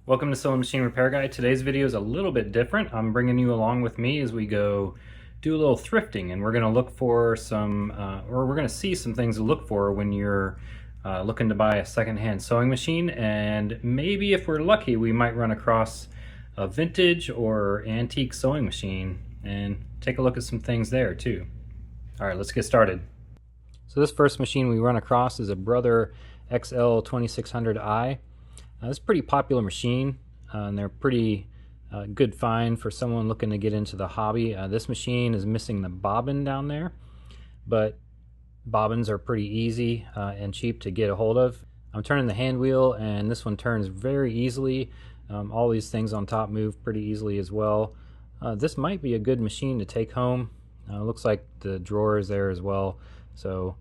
Welcome to Sewing Machine Repair Guy. Today's video is a little bit different. I'm bringing you along with me as we go do a little thrifting, and we're going to look for some, or we're going to see some things to look for when you're looking to buy a secondhand sewing machine. And maybe if we're lucky, we might run across a vintage or antique sewing machine and take a look at some things there too. All right, let's get started. So this first machine we run across is a Brother XL 2600i. It's a pretty popular machine, and they're pretty good find for someone looking to get into the hobby. This machine is missing the bobbin down there, but bobbins are pretty easy and cheap to get a hold of. I'm turning the hand wheel, and this one turns very easily. All these things on top move pretty easily as well. This might be a good machine to take home. Looks like the drawer is there as well, so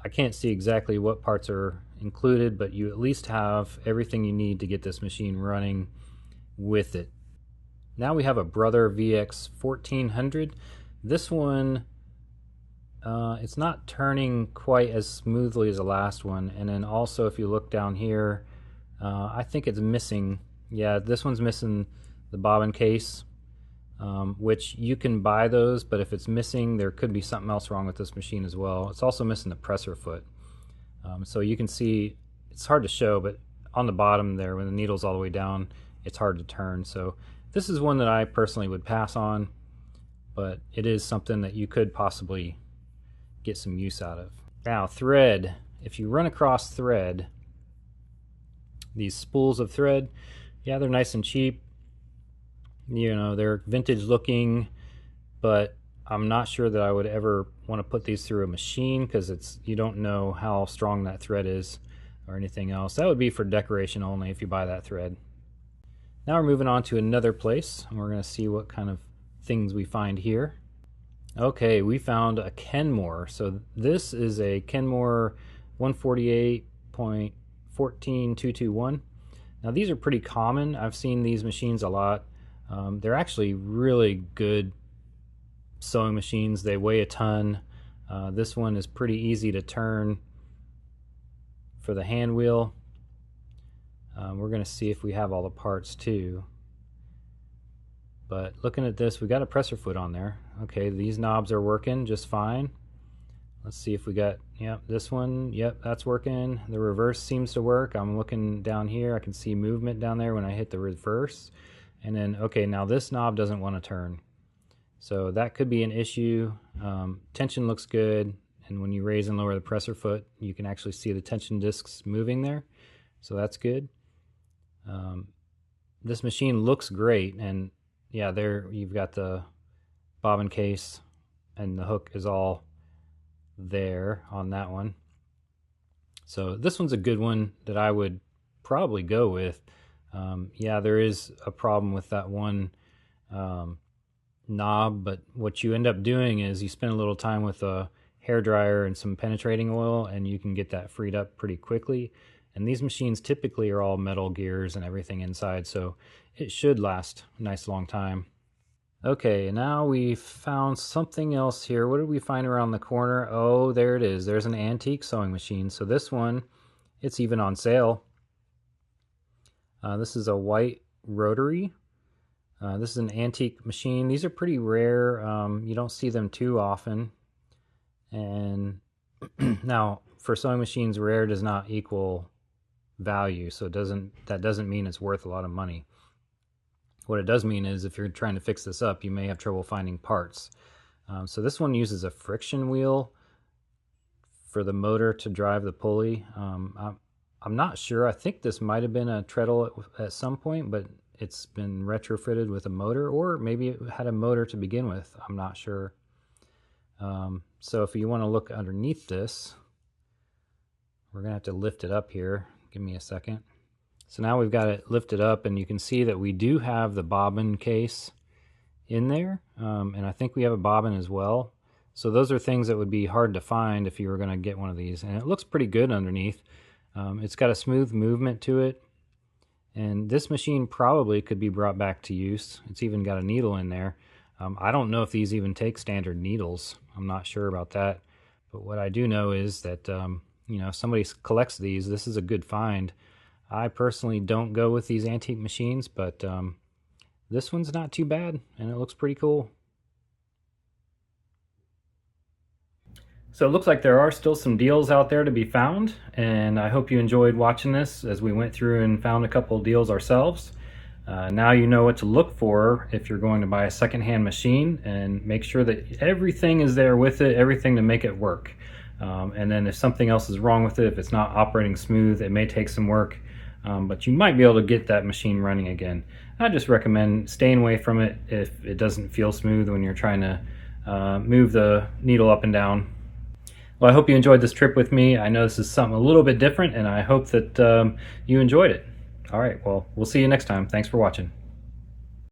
I can't see exactly what parts are included, but you at least have everything you need to get this machine running with it. Now we have a Brother VX 1400. This one, it's not turning quite as smoothly as the last one, and then also if you look down here, I think it's missing, yeah, this one's missing the bobbin case, which you can buy those, but if it's missing, there could be something else wrong with this machine as well. It's also missing the presser foot. So you can see, it's hard to show, but on the bottom there, when the needle's all the way down, it's hard to turn. So this is one that I personally would pass on, but it is something that you could possibly get some use out of. Now, thread. If you run across thread, these spools of thread, yeah, they're nice and cheap. You know, they're vintage looking, but I'm not sure that I would ever want to put these through a machine because you don't know how strong that thread is or anything else. That would be for decoration only if you buy that thread. Now we're moving on to another place, and we're going to see what kind of things we find here. Okay, we found a Kenmore. So this is a Kenmore 148.14221. Now these are pretty common. I've seen these machines a lot. They're actually really good sewing machines. They weigh a ton. This one is pretty easy to turn for the hand wheel. We're going to see if we have all the parts too. But looking at this, we got a presser foot on there. Okay, these knobs are working just fine. Let's see if we got, yep, this one, yep, that's working. The reverse seems to work. I'm looking down here, I can see movement down there when I hit the reverse. And then, okay, now this knob doesn't want to turn. So that could be an issue. Tension looks good, and when you raise and lower the presser foot, you can actually see the tension discs moving there. So that's good. This machine looks great, and yeah, there you've got the bobbin case, and the hook is all there on that one. So this one's a good one that I would probably go with. Yeah, there is a problem with that one knob, but what you end up doing is you spend a little time with a hair dryer and some penetrating oil, and you can get that freed up pretty quickly. And these machines typically are all metal gears and everything inside, so it should last a nice long time. Okay, now we found something else here. What did we find around the corner? Oh, there it is. There's an antique sewing machine. So this one, it's even on sale. This is a white rotary. This is an antique machine. These are pretty rare. You don't see them too often. And now, for sewing machines, rare does not equal value. So that doesn't mean it's worth a lot of money. What it does mean is if you're trying to fix this up, you may have trouble finding parts. So this one uses a friction wheel for the motor to drive the pulley. I'm not sure. I think this might have been a treadle at some point, but it's been retrofitted with a motor, or maybe it had a motor to begin with. I'm not sure. So if you want to look underneath this, we're going to have to lift it up here. Give me a second. So now we've got it lifted up, and you can see that we do have the bobbin case in there, and I think we have a bobbin as well. So those are things that would be hard to find if you were going to get one of these, and it looks pretty good underneath. It's got a smooth movement to it, and this machine probably could be brought back to use. It's even got a needle in there. I don't know if these even take standard needles. I'm not sure about that, but what I do know is that you know, if somebody collects these, this is a good find. I personally don't go with these antique machines, but this one's not too bad and it looks pretty cool. So it looks like there are still some deals out there to be found, and I hope you enjoyed watching this as we went through and found a couple of deals ourselves. Now you know what to look for if you're going to buy a secondhand machine, and make sure that everything is there with it, everything to make it work. And then if something else is wrong with it, if it's not operating smooth, it may take some work, but you might be able to get that machine running again. I just recommend staying away from it if it doesn't feel smooth when you're trying to move the needle up and down. Well, I hope you enjoyed this trip with me. I know this is something a little bit different, and I hope that you enjoyed it. All right, well, we'll see you next time. Thanks for watching.